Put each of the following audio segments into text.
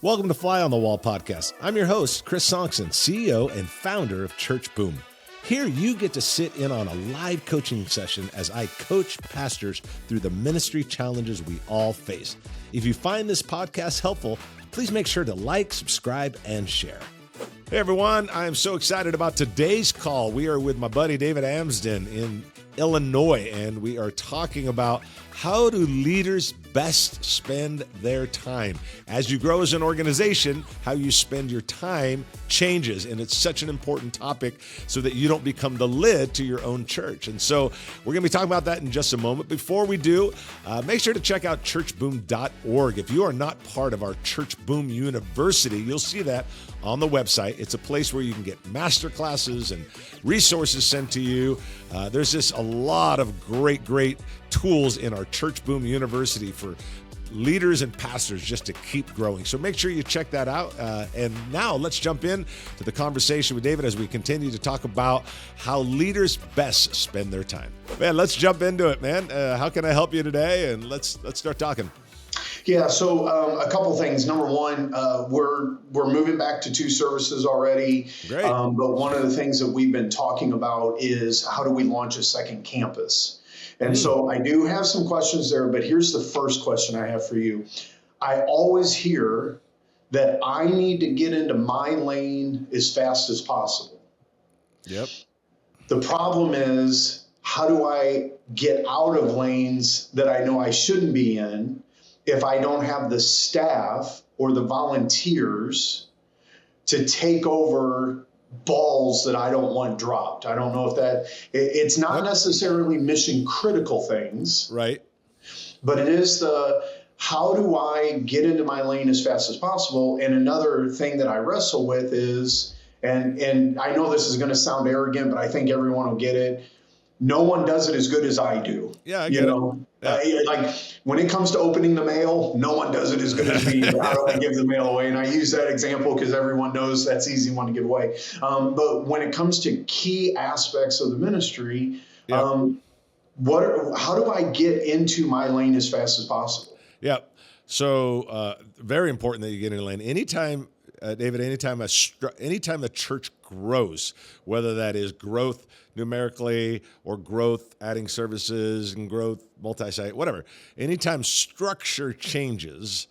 Welcome to Fly on the Wall podcast. I'm your host, Chris Sonksen, CEO and founder of Church Boom. Here you get to sit in on a live coaching session as I coach pastors through the ministry challenges we all face. If you find this podcast helpful, please make sure to like, subscribe, and share. Hey everyone, I am so excited about today's call. We are with my buddy David Amstin in Illinois, and we are talking about how do leaders best spend their time. As you grow as an organization, how you spend your time changes, and it's such an important topic so that you don't become the lid to your own church. And so we're going to be talking about that in just a moment. Before we do, make sure to check out churchboom.org. If you are not part of our Church Boom University, you'll see that on the website. It's a place where you can get master classes and resources sent to you. There's just a lot of great tools in our Church Boom University for leaders and pastors just to keep growing. So make sure you check that out. And now let's jump in to the conversation with David as we continue to talk about how leaders best spend their time. Man, let's jump into it, man. How can I help you today? And let's start talking. Yeah, so a couple things. Number one, we're moving back to 2 services already. Great. But one of the things that we've been talking about is how do we launch a second campus? And so I do have some questions there, but here's the first question I have for you. I always hear that I need to get into my lane as fast as possible. Yep. The problem is, how do I get out of lanes that I know I shouldn't be in if I don't have the staff or the volunteers to take over balls that I don't want dropped? I don't know if it's not necessarily mission critical things, right? But it is how do I get into my lane as fast as possible? And another thing that I wrestle with is, and I know this is going to sound arrogant, but I think everyone will get it. No one does it as good as I do. Yeah, I get it. Yeah. Like when it comes to opening the mail, no one does it as good as me. How do I give the mail away? And I use that example because everyone knows that's easy one to give away. But when it comes to key aspects of the ministry, how do I get into my lane as fast as possible? Yeah. So very important that you get in a lane. Anytime, David, anytime the church grows, whether that is growth numerically or growth adding services and growth multi-site, whatever, anytime structure changes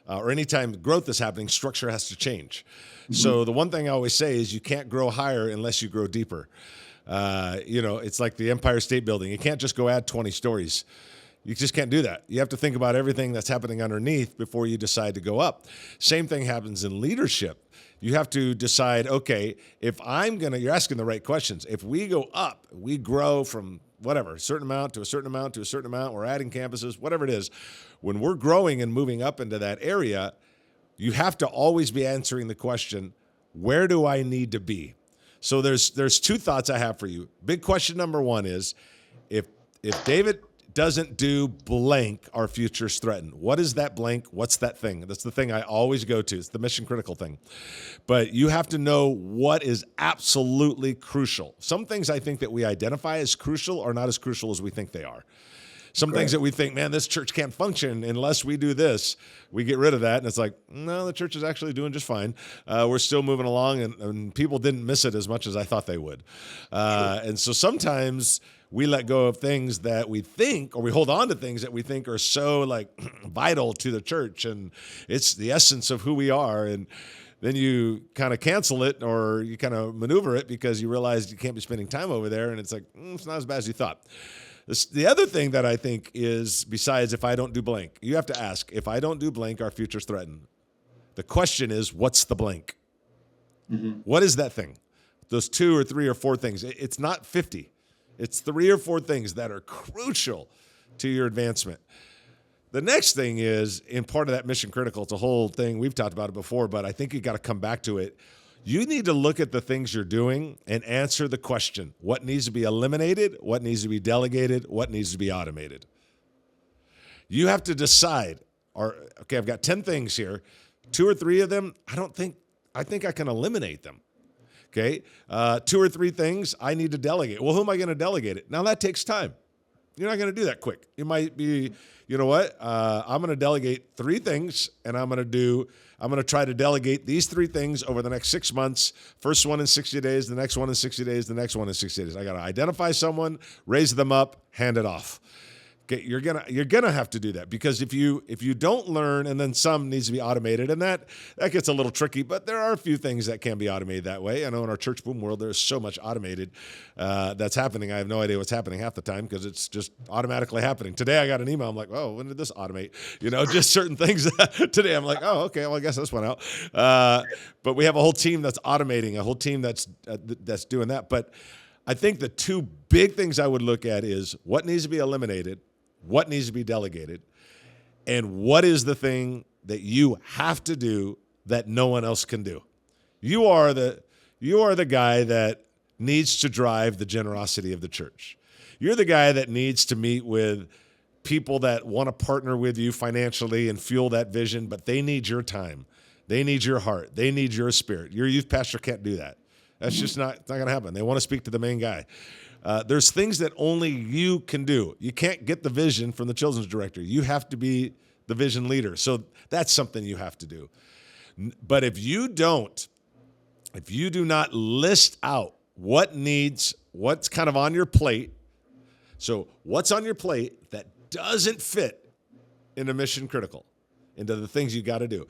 or anytime growth is happening, structure has to change. Mm-hmm. So the one thing I always say is you can't grow higher unless you grow deeper. It's like the Empire State Building. You can't just go add 20 stories. You just can't do that. You have to think about everything that's happening underneath before you decide to go up. Same thing happens in leadership. You have to decide, okay, you're asking the right questions. If we go up, we grow from whatever, a certain amount to a certain amount to a certain amount, we're adding campuses, whatever it is. When we're growing and moving up into that area, you have to always be answering the question, where do I need to be? So there's 2 thoughts I have for you. Big question number 1 is, if David doesn't do blank, our future's threatened. What is that blank? What's that thing? That's the thing I always go to. It's the mission critical thing. But you have to know what is absolutely crucial. Some things I think that we identify as crucial are not as crucial as we think they are. Some things that we think, man, this church can't function unless we do this. We get rid of that, and it's like, no, the church is actually doing just fine. We're still moving along, and people didn't miss it as much as I thought they would. And so sometimes we let go of things that we think, or we hold on to things that we think are so like vital to the church, and it's the essence of who we are. And then you kind of cancel it, or you kind of maneuver it because you realize you can't be spending time over there, and it's like, it's not as bad as you thought. The other thing that I think is, besides if I don't do blank, you have to ask, if I don't do blank, our future's threatened. The question is, what's the blank? Mm-hmm. What is that thing? Those 2 or 3 or 4 things. It's not 50. It's 3 or 4 things that are crucial to your advancement. The next thing is, in part of that mission critical, it's a whole thing. We've talked about it before, but I think you got to come back to it. You need to look at the things you're doing and answer the question, what needs to be eliminated, what needs to be delegated, what needs to be automated. You have to decide, I've got 10 things here. 2 or 3 of them, I think I can eliminate them. Okay, 2 or 3 things I need to delegate. Well, who am I going to delegate it? Now that takes time. You're not going to do that quick. You might be, you know what? I'm going to delegate 3 things, and I'm going to try to delegate these 3 things over the next 6 months. First one in 60 days, the next one in 60 days, the next one in 60 days. I got to identify someone, raise them up, hand it off. Okay, you're gonna have to do that, because if you don't learn, and then some needs to be automated, and that gets a little tricky. But there are a few things that can be automated that way. I know in our church boom world, there's so much automated that's happening. I have no idea what's happening half the time, because it's just automatically happening. Today I got an email. I'm like, oh, when did this automate? Just certain things. Today I'm like, oh, okay, well I guess this went out. But we have a whole team that's automating, a whole team that's doing that. But I think the 2 big things I would look at is what needs to be eliminated, what needs to be delegated, and what is the thing that you have to do that no one else can do. You are the guy that needs to drive the generosity of the church. You're the guy that needs to meet with people that want to partner with you financially and fuel that vision, but they need your time. They need your heart. They need your spirit. Your youth pastor can't do that. That's just not going to happen. They want to speak to the main guy. There's things that only you can do. You can't get the vision from the children's director. You have to be the vision leader. So that's something you have to do. But if you do not list out what's kind of on your plate, so what's on your plate that doesn't fit into mission critical, into the things you got to do.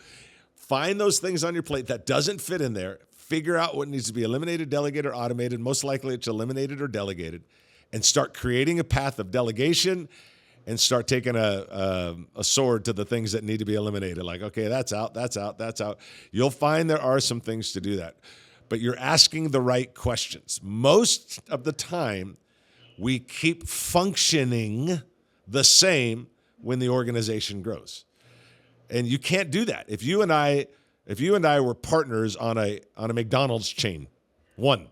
Find those things on your plate that doesn't fit in there. Figure out what needs to be eliminated, delegated, or automated. Most likely it's eliminated or delegated, and start creating a path of delegation, and start taking a sword to the things that need to be eliminated. Like, okay, that's out, that's out, that's out. You'll find there are some things to do that, but you're asking the right questions. Most of the time, we keep functioning the same when the organization grows. And you can't do that. If you and I were partners on a McDonald's chain, 1,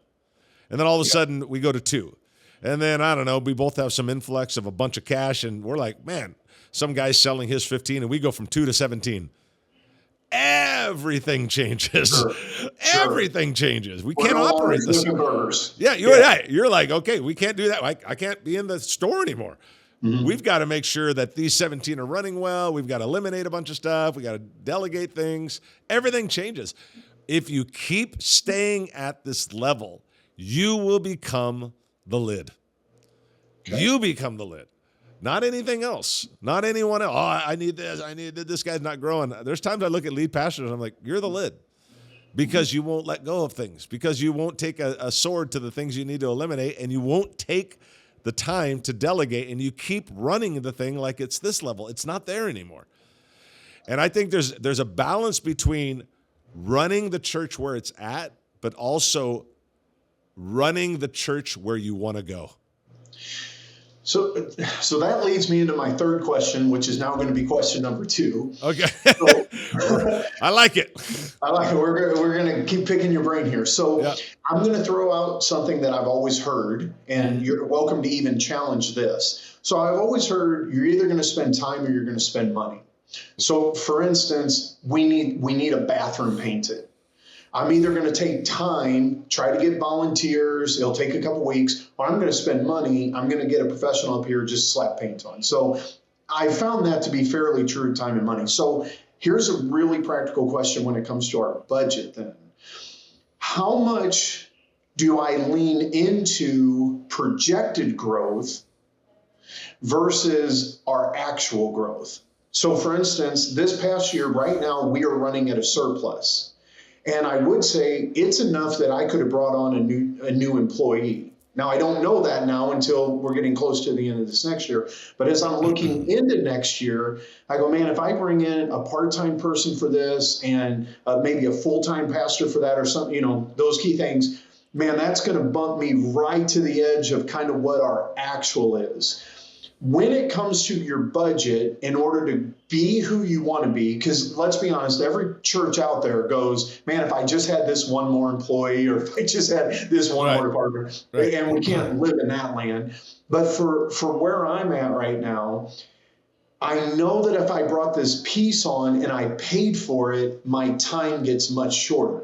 and then all of a sudden we go to 2, and then I don't know, we both have some influx of a bunch of cash, and we're like, man, some guy's selling his 15, and we go from 2 to 17. Everything changes. Sure. Everything changes. We can't operate this. Yeah, you're like, okay, we can't do that. I can't be in the store anymore. Mm-hmm. We've got to make sure that these 17 are running well. We've got to eliminate a bunch of stuff. We got to delegate things. Everything changes. If you keep staying at this level, you will become the lid. Okay. You become the lid. Not anything else. Not anyone else. Oh, I need this. This guy's not growing. There's times I look at lead pastors and I'm like, you're the lid. Because you won't let go of things. Because you won't take a sword to the things you need to eliminate, and you won't take the time to delegate, and you keep running the thing like it's this level. It's not there anymore. And I think there's a balance between running the church where it's at, but also running the church where you want to go. So that leads me into my 3rd question, which is now going to be question number 2. Okay. So, I like it. We're going to keep picking your brain here. So yeah. I'm going to throw out something that I've always heard, and you're welcome to even challenge this. So I've always heard you're either going to spend time or you're going to spend money. So for instance, we need a bathroom painted. I'm either going to take time, try to get volunteers, it'll take a couple weeks, or I'm going to spend money, I'm going to get a professional up here, just slap paint on. So I found that to be fairly true, time and money. So here's a really practical question when it comes to our budget then. How much do I lean into projected growth versus our actual growth? So for instance, this past year, right now, we are running at a surplus. And I would say it's enough that I could have brought on a new employee. Now, I don't know that now until we're getting close to the end of this next year. But as I'm looking into next year, I go, man, if I bring in a part-time person for this and maybe a full-time pastor for that or something, those key things, man, that's going to bump me right to the edge of kind of what our actual is. When it comes to your budget, in order to be who you want to be, because let's be honest, every church out there goes, man, if I just had this one more employee, or if I just had this one more department, and we can't live in that land. But for where I'm at right now, I know that if I brought this piece on and I paid for it, my time gets much shorter.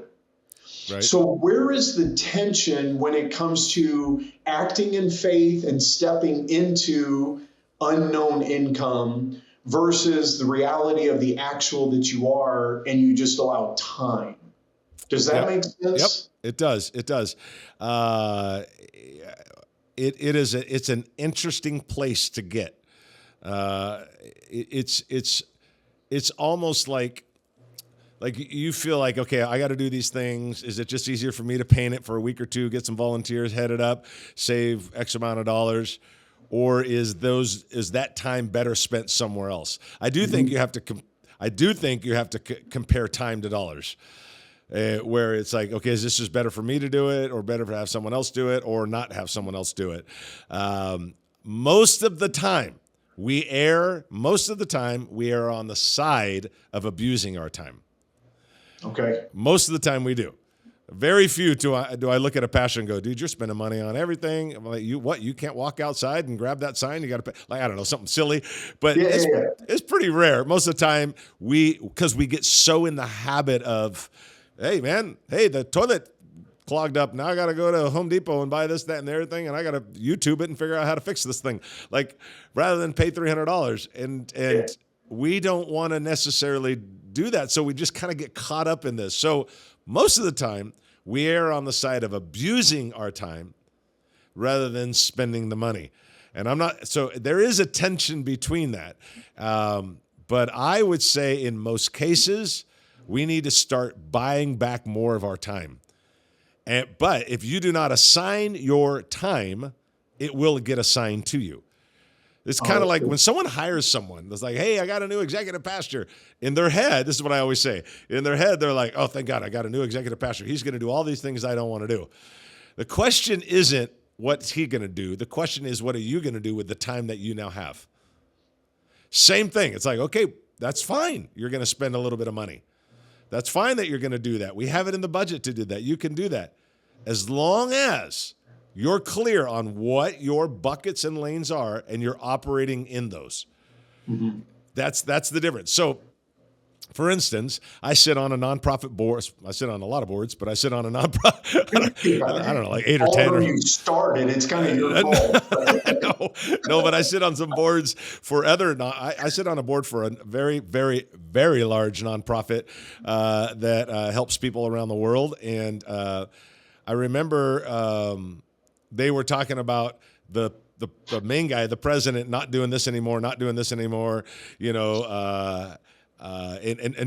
Right. So where is the tension when it comes to acting in faith and stepping into unknown income versus the reality of the actual that you are, and you just allow time. Does that make sense? Yep, it does. It does. It's an interesting place to get. It's almost like you feel like, okay, I got to do these things. Is it just easier for me to paint it for a week or two, get some volunteers, head it up, save X amount of dollars? Or is that time better spent somewhere else? I do think you have to compare time to dollars, where it's like, okay, is this just better for me to do it, or better to have someone else do it, or not have someone else do it? Most of the time we err on the side of abusing our time. Okay. Most of the time we do. Very few do I look at a pastor and go, dude, you're spending money on everything. I'm like, you can't walk outside and grab that sign. You got to pay, like, I don't know, something silly, but it's pretty rare. Most of the time because we get so in the habit of, hey man, the toilet clogged up. Now I got to go to Home Depot and buy this, that, and the other thing. And I got to YouTube it and figure out how to fix this thing. Like, rather than pay $300 and we don't want to necessarily do that. So we just kind of get caught up in this. So most of the time we err on the side of abusing our time rather than spending the money. And so there is a tension between that. But I would say in most cases, we need to start buying back more of our time. But if you do not assign your time, it will get assigned to you. It's kind of like when someone hires someone that's like, hey, I got a new executive pastor. In their head, this is what I always say. In their head, they're like, oh, thank God, I got a new executive pastor. He's going to do all these things I don't want to do. The question isn't what's he going to do. The question is, what are you going to do with the time that you now have? Same thing. It's like, okay, that's fine. You're going to spend a little bit of money. That's fine that you're going to do that. We have it in the budget to do that. You can do that. As long as you're clear on what your buckets and lanes are and you're operating in those. Mm-hmm. That's the difference. So, for instance, I sit on a nonprofit board. I sit on a lot of boards, but I sit on a nonprofit. I don't know, like 8 or 10. Although you started, it's kind of your fault. No, but I sit on some boards for I sit on a board for a very, very, very large nonprofit that helps people around the world. And I remember they were talking about the main guy, the president, not doing this anymore, and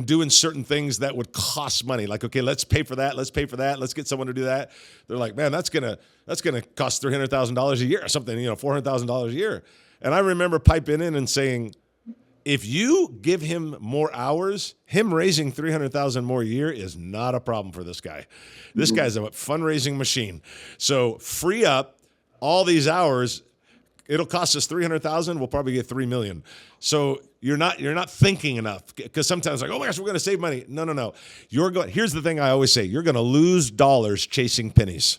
doing certain things that would cost money. Like, okay, let's pay for that. Let's get someone to do that. They're like, man, that's gonna cost $300,000 a year or something, $400,000 a year. And I remember piping in and saying, if you give him more hours, him raising $300,000 more a year is not a problem for this guy. This guy's a fundraising machine. So free up all these hours. It'll cost us $300,000. We'll probably get $3 million. So you're not thinking enough, because sometimes like, oh my gosh, we're going to save money. No. Here's the thing I always say: you're going to lose dollars chasing pennies.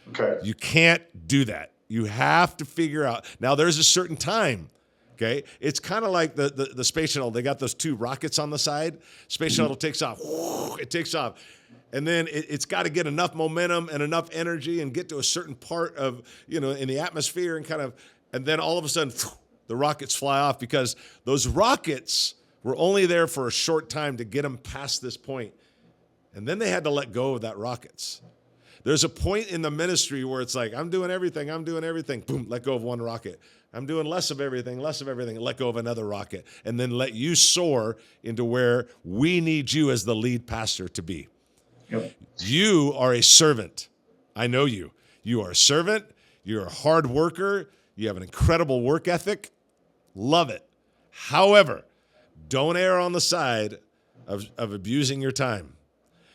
Okay. You can't do that. You have to figure out. Now there's a certain time. Okay, it's kind of like the space shuttle. They got those 2 rockets on the side. Space shuttle takes off. It takes off. And then it's got to get enough momentum and enough energy and get to a certain part of, in the atmosphere and then all of a sudden, the rockets fly off, because those rockets were only there for a short time to get them past this point. And then they had to let go of that rockets. There's a point in the ministry where it's like, I'm doing everything. Boom, let go of one rocket. I'm doing less of everything, let go of another rocket, and then let you soar into where we need you as the lead pastor to be. Yep. You are a servant. I know you. You are a servant. You're a hard worker. You have an incredible work ethic. Love it. However, don't err on the side of abusing your time.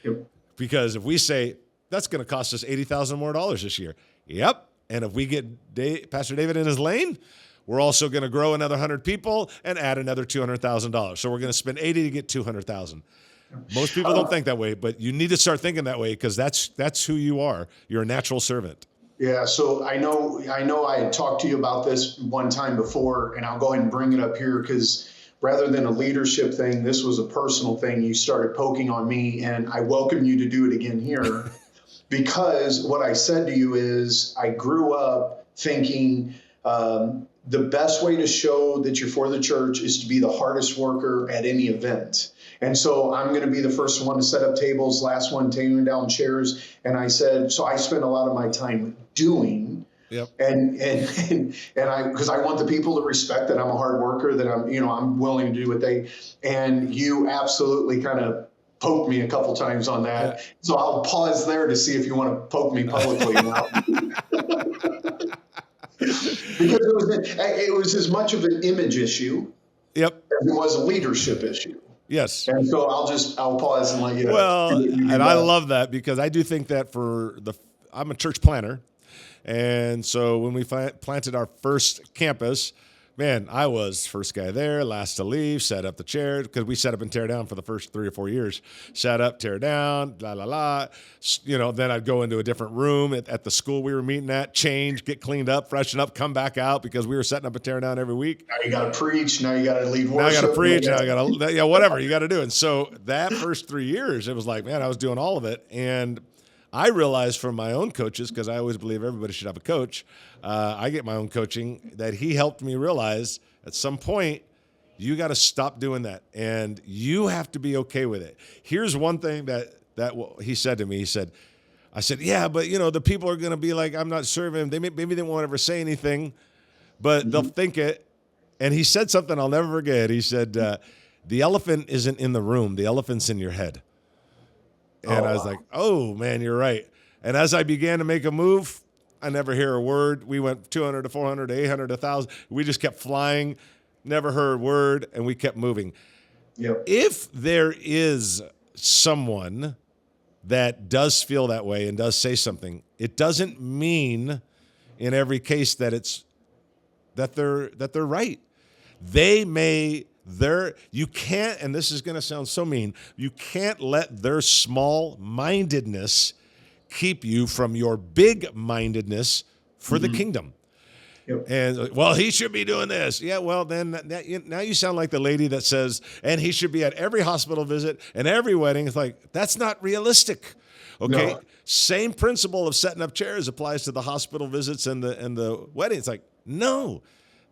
Yep. Because if we say, that's going to cost us $80,000 more this year. Yep. And if we get Pastor David in his lane, we're also going to grow another 100 people and add another $200,000. So we're going to spend 80 to get 200,000. Most people don't think that way, but you need to start thinking that way, because that's who you are. You're a natural servant. Yeah. So I know I had talked to you about this one time before, and I'll go ahead and bring it up here, because rather than a leadership thing, this was a personal thing. You started poking on me, and I welcome you to do it again here. Because what I said to you is, I grew up thinking the best way to show that you're for the church is to be the hardest worker at any event. And so I'm going to be the first one to set up tables, last one taking down chairs. And I said, so I spend a lot of my time doing. Yep. And I, because I want the people to respect that I'm a hard worker, that I'm willing to do what they, and you absolutely kind of poked me a couple times on that. Yeah. So I'll pause there to see if you want to poke me publicly now. Because it was as much of an image issue as it was a leadership issue. Yes. And so I'll pause and let you. Well, and I love that, because I do think that I'm a church planner. And so when we planted our first campus, man, I was first guy there, last to leave, set up the chair, because we set up and tear down for the first 3 or 4 years. Set up, tear down, la, la, la. Then I'd go into a different room at the school we were meeting at, change, get cleaned up, freshen up, come back out, because we were setting up and tearing down every week. Now you got to preach. Now you got to lead worship. Now I got to preach. Now I got to, whatever you got to do. And so that first 3 years, it was like, man, I was doing all of it. And I realized from my own coaches, because I always believe everybody should have a coach, I get my own coaching, that he helped me realize at some point, you got to stop doing that. And you have to be okay with it. Here's one thing that he said to me. I said, yeah, but the people are going to be like, I'm not serving them. Maybe they won't ever say anything, but they'll think it. And he said something I'll never forget. He said, the elephant isn't in the room. The elephant's in your head. And I was like, oh, man, you're right. And as I began to make a move, I never hear a word. We went 200 to 400 to 800 to 1,000. We just kept flying, never heard a word, and we kept moving. Yep. If there is someone that does feel that way and does say something, it doesn't mean in every case that they're right. You can't, and this is going to sound so mean, you can't let their small-mindedness keep you from your big-mindedness for the kingdom. Yep. And, well, he should be doing this. Yeah, well, then now you sound like the lady that says, and he should be at every hospital visit and every wedding. It's like, that's not realistic. Okay? No. Same principle of setting up chairs applies to the hospital visits and the wedding. It's like, no.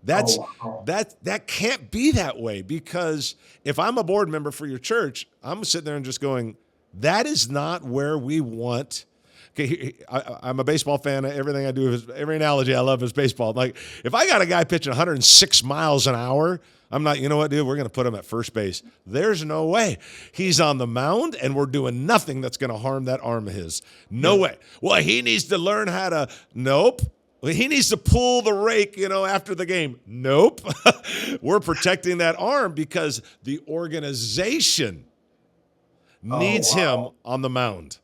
That can't be that way, because if I'm a board member for your church, I'm sitting there and just going, that is not where we want. Okay, I'm a baseball fan. Everything I do every analogy I love is baseball. Like, if I got a guy pitching 106 miles an hour, I'm not, you know what, dude, we're going to put him at first base. There's no way. He's on the mound, and we're doing nothing that's going to harm that arm of his. No way. Well, he needs to learn how to, nope. He needs to pull the rake, after the game. Nope. We're protecting that arm because the organization needs him on the mound.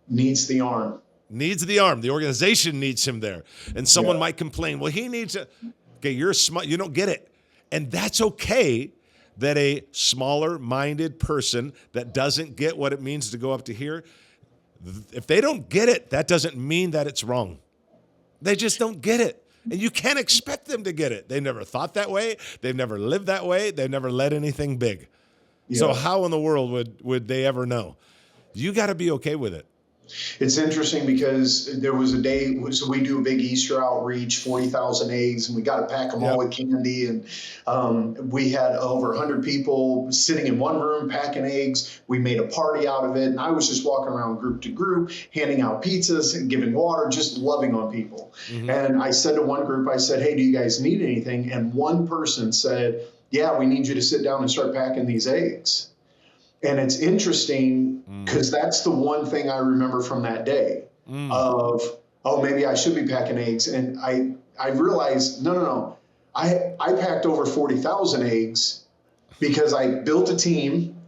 Needs the arm. Needs the arm. The organization needs him there. And someone might complain, well, he needs to. Okay, you're smart. You don't get it. And that's okay that a smaller-minded person that doesn't get what it means to go up to here, if they don't get it, that doesn't mean that it's wrong. They just don't get it. And you can't expect them to get it. They never thought that way. They've never lived that way. They've never led anything big. Yeah. So how in the world would they ever know? You got to be okay with it. It's interesting because there was a day, so we do a big Easter outreach, 40,000 eggs, and we got to pack them all with candy. And we had over 100 people sitting in one room packing eggs. We made a party out of it. And I was just walking around group to group, handing out pizzas and giving water, just loving on people. Mm-hmm. And I said to one group, I said, hey, do you guys need anything? And one person said, yeah, we need you to sit down and start packing these eggs. And it's interesting because that's the one thing I remember from that day of, oh, maybe I should be packing eggs. And I realized, no. I packed over 40,000 eggs because I built a team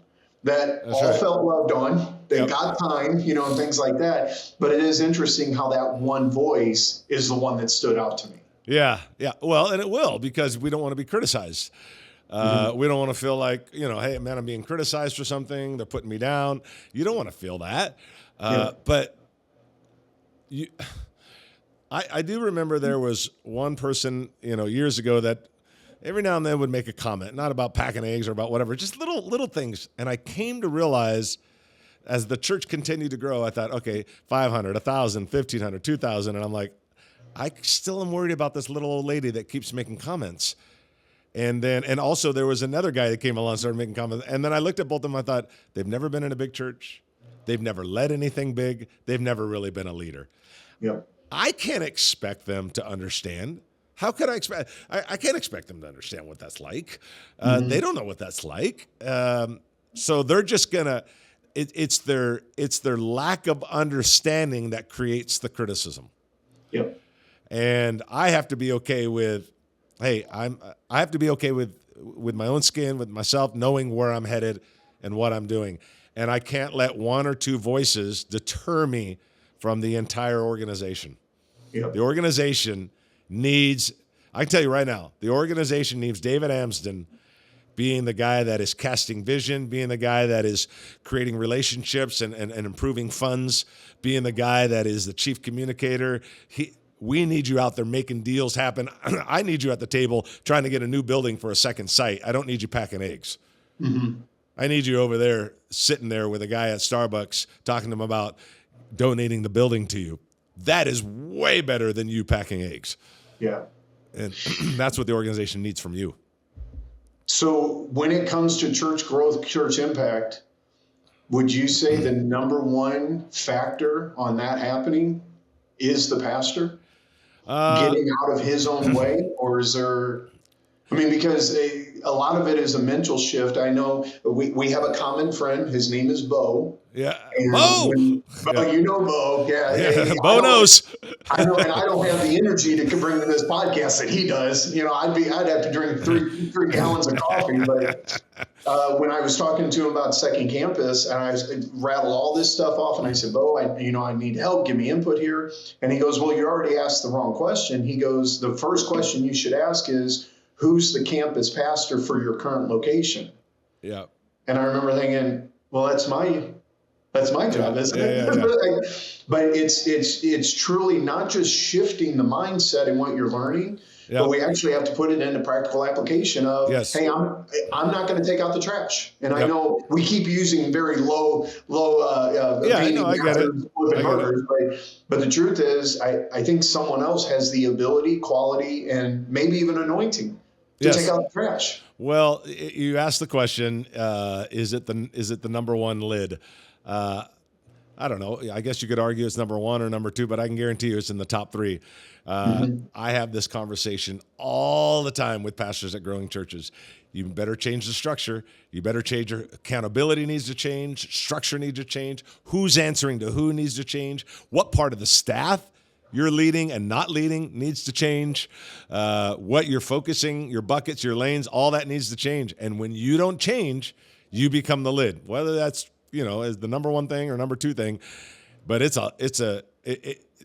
that felt loved on. They got time, and things like that. But it is interesting how that one voice is the one that stood out to me. Yeah. Well, and it will, because we don't want to be criticized. We don't want to feel like, hey, man, I'm being criticized for something. They're putting me down. You don't want to feel that. But I do remember there was one person, years ago that every now and then would make a comment, not about packing eggs or about whatever, just little things. And I came to realize as the church continued to grow, I thought, okay, 500, 1,000, 1,500, 2,000. And I'm like, I still am worried about this little old lady that keeps making comments. And also there was another guy that came along and started making comments. And then I looked at both of them. I thought, they've never been in a big church. They've never led anything big. They've never really been a leader. Yep. I can't expect them to understand. How could I expect? I can't expect them to understand what that's like. They don't know what that's like. So they're just gonna. It's their lack of understanding that creates the criticism. Yep. And I have to be okay with. Hey, I have to be okay with my own skin, with myself, knowing where I'm headed and what I'm doing. And I can't let one or two voices deter me from the entire organization. Yep. The organization needs, I can tell you right now, the organization needs David Amstin being the guy that is casting vision, being the guy that is creating relationships and improving funds, being the guy that is the chief communicator. We need you out there making deals happen. I need you at the table trying to get a new building for a second site. I don't need you packing eggs. Mm-hmm. I need you over there sitting there with a guy at Starbucks talking to him about donating the building to you. That is way better than you packing eggs. Yeah. And that's what the organization needs from you. So when it comes to church growth, church impact, would you say the number one factor on that happening is the pastor getting out of his own way? Or is there, because a lot of it is a mental shift. I know we have a common friend. His name is Bo. Yeah. Bo! Yeah. You know Bo. Yeah. Hey, Bo knows. I know, and I don't have the energy to bring to this podcast that he does. I'd have to drink three gallons of coffee. But when I was talking to him about Second Campus, and I rattled all this stuff off, and I said, Bo, I need help. Give me input here. And he goes, well, you already asked the wrong question. He goes, the first question you should ask is, who's the campus pastor for your current location? Yeah. And I remember thinking, well, that's my job, isn't it? Yeah. But it's truly not just shifting the mindset and what you're learning, but we actually have to put it into practical application of, hey, I'm not going to take out the trash. And I know we keep using very low I know, I get it. But the truth is, I think someone else has the ability, quality, and maybe even anointing to take out the trash. Well, you asked the question, is it the number one lid? I don't know. I guess you could argue it's number one or number two, but I can guarantee you it's in the top three. I have this conversation all the time with pastors at growing churches. You better change the structure. You better change your accountability needs to change. Structure needs to change. Who's answering to who needs to change. What part of the staff you're leading and not leading needs to change. What you're focusing, your buckets, your lanes, all that needs to change. And when you don't change, you become the lid. Whether that's as the number one thing or number two thing, but it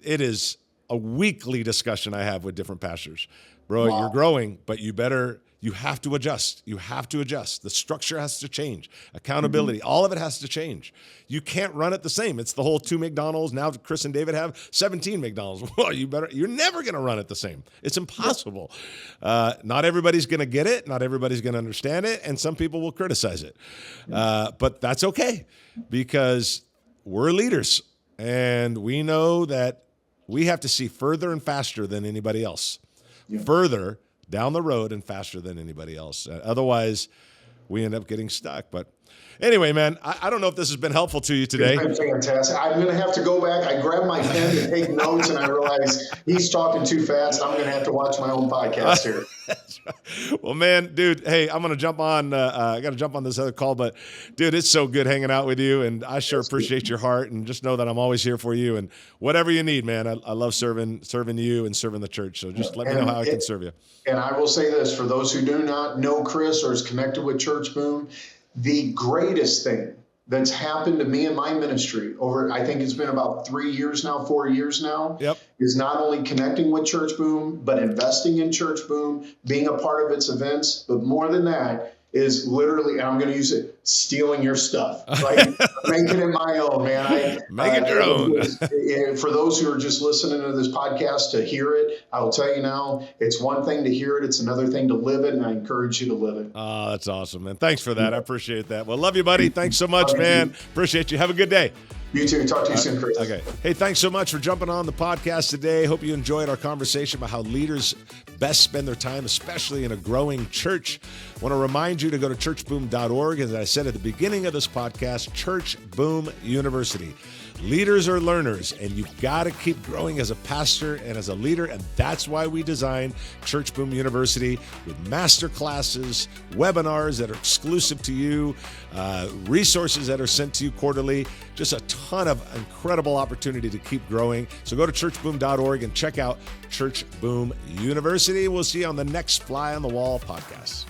is a weekly discussion I have with different pastors. Bro, You're growing, but you have to adjust. You have to adjust. The structure has to change. Accountability, all of it has to change. You can't run it the same. It's the whole 2 McDonald's. Now Chris and David have 17 McDonald's. Well, you're never going to run it the same. It's impossible. Not everybody's going to get it. Not everybody's going to understand it. And some people will criticize it. But that's okay because we're leaders and we know that we have to see further and faster than anybody else. Yeah. Further down the road and faster than anybody else. Otherwise, we end up getting stuck. But anyway, man, I don't know if this has been helpful to you today. It's been fantastic. I'm going to have to go back. I grabbed my pen to take notes, and I realized he's talking too fast. I'm going to have to watch my own podcast here. Well, man, dude, hey, I'm going to jump on. I got to jump on this other call, but dude, it's so good hanging out with you, and I sure appreciate your heart, and just know that I'm always here for you, and whatever you need, man. I love serving you and serving the church. So just let me know how I can serve you. And I will say this for those who do not know Chris or is connected with Church Boom, the greatest thing that's happened to me in my ministry over, I think it's been about 4 years now, is not only connecting with Church Boom, but investing in Church Boom, being a part of its events. But more than that is literally, and I'm going to use it, stealing your stuff, like making it my own, man. Make it your own. For those who are just listening to this podcast to hear it, I will tell you now, it's one thing to hear it. It's another thing to live it. And I encourage you to live it. Oh, that's awesome, man. Thanks for that. I appreciate that. Well, love you, buddy. Thanks so much, man. Appreciate you. Have a good day. You too. Talk to you soon, Chris. Okay. Hey, thanks so much for jumping on the podcast today. Hope you enjoyed our conversation about how leaders best spend their time, especially in a growing church. I want to remind you to go to churchboom.org. As I said at the beginning of this podcast, Church Boom University. Leaders are learners, and you've got to keep growing as a pastor and as a leader, and that's why we designed Church Boom University with master classes, webinars that are exclusive to you, resources that are sent to you quarterly, just a ton of incredible opportunity to keep growing. So go to churchboom.org and check out Church Boom University. We'll see you on the next Fly on the Wall podcast.